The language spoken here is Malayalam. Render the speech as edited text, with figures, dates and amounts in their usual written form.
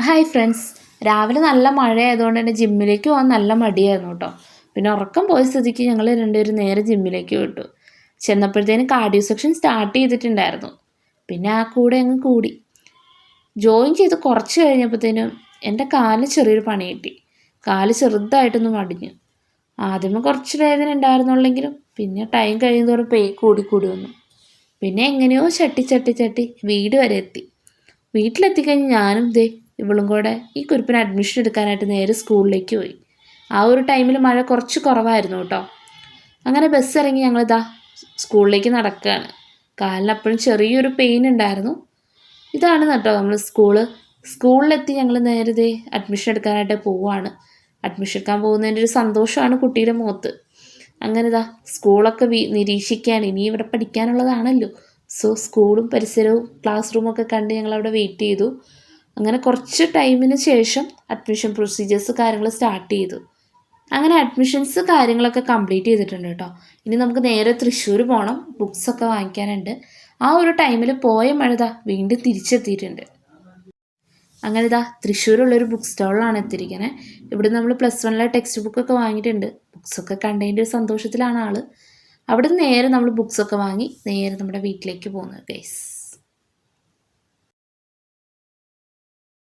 Hi friends. രാവിലെ നല്ല മഴയായതുകൊണ്ട് തന്നെ ജിമ്മിലേക്ക് പോകാൻ നല്ല മടിയായിരുന്നു കേട്ടോ. പിന്നെ ഉറക്കം പോയ സ്ഥിതിക്ക് ഞങ്ങൾ രണ്ടുപേരും നേരെ ജിമ്മിലേക്ക് വിട്ടു. ചെന്നപ്പോഴത്തേനും കാർഡിയോ സെക്ഷൻ സ്റ്റാർട്ട് ചെയ്തിട്ടുണ്ടായിരുന്നു. പിന്നെ ആ കൂടെ അങ്ങ് കൂടി. ജോയിൻ ചെയ്ത് കുറച്ച് കഴിഞ്ഞപ്പോഴത്തേനും എൻ്റെ കാലിന് ചെറിയൊരു പണി കിട്ടി. കാല് ചെറുതായിട്ടൊന്ന് മടിഞ്ഞു. ആദ്യമേ കുറച്ച് വേദന ഉണ്ടായിരുന്നുള്ളെങ്കിലും പിന്നെ ടൈം കഴിയുന്നതോടെ കൂടി കൂടി വന്നു. പിന്നെ എങ്ങനെയോ ചട്ടി വീട് വരെ എത്തി. വീട്ടിലെത്തിക്കഴിഞ്ഞ് ഞാനും ഇവളും കൂടെ ഈ കുരുപ്പിന് അഡ്മിഷൻ എടുക്കാനായിട്ട് നേരെ സ്കൂളിലേക്ക് പോയി. ആ ഒരു ടൈമിൽ മഴ കുറച്ച് കുറവായിരുന്നു കേട്ടോ. അങ്ങനെ ബസ് ഇറങ്ങി ഞങ്ങളിതാ സ്കൂളിലേക്ക് നടക്കുകയാണ്. കാലിനപ്പോഴും ചെറിയൊരു പെയിൻ ഉണ്ടായിരുന്നു. ഇതാണ് കേട്ടോ നമ്മൾ സ്കൂളിലെത്തി ഞങ്ങൾ നേരെ അഡ്മിഷൻ എടുക്കാനായിട്ട് പോവുകയാണ്. അഡ്മിഷൻ എടുക്കാൻ പോകുന്നതിൻ്റെ ഒരു സന്തോഷമാണ് കുട്ടിയുടെ മുഖത്ത്. അങ്ങനെ സ്കൂളൊക്കെ നിരീക്ഷിക്കുകയാണ്. ഇനി ഇവിടെ പഠിക്കാനുള്ളതാണല്ലോ. സോ സ്കൂളും പരിസരവും ക്ലാസ് റൂമൊക്കെ കണ്ട് ഞങ്ങളവിടെ വെയിറ്റ് ചെയ്തു. അങ്ങനെ കുറച്ച് ടൈമിന് ശേഷം അഡ്മിഷൻ പ്രൊസീജിയേഴ്സ് കാര്യങ്ങൾ സ്റ്റാർട്ട് ചെയ്തു. അങ്ങനെ അഡ്മിഷൻസ് കാര്യങ്ങളൊക്കെ കംപ്ലീറ്റ് ചെയ്തിട്ടുണ്ട് കേട്ടോ. ഇനി നമുക്ക് നേരെ തൃശ്ശൂർ പോകണം. ബുക്സൊക്കെ വാങ്ങിക്കാനുണ്ട്. ആ ഒരു ടൈമിൽ പോയ മഴ വീണ്ടും തിരിച്ചെത്തിയിട്ടുണ്ട്. അങ്ങനെ തൃശ്ശൂരുള്ളൊരു ബുക്ക് സ്റ്റോളിലാണ് എത്തിയിരിക്കുന്നത്. ഇവിടെ നമ്മൾ +1 ടെക്സ്റ്റ് ബുക്കൊക്കെ വാങ്ങിയിട്ടുണ്ട്. ബുക്സൊക്കെ കണ്ടതിൻ്റെ ഒരു സന്തോഷത്തിലാണ് ആൾ. അവിടെ നിന്ന് നേരെ നമ്മൾ ബുക്സൊക്കെ വാങ്ങി നേരെ നമ്മുടെ വീട്ടിലേക്ക് പോകുന്നത് ഗൈസ്.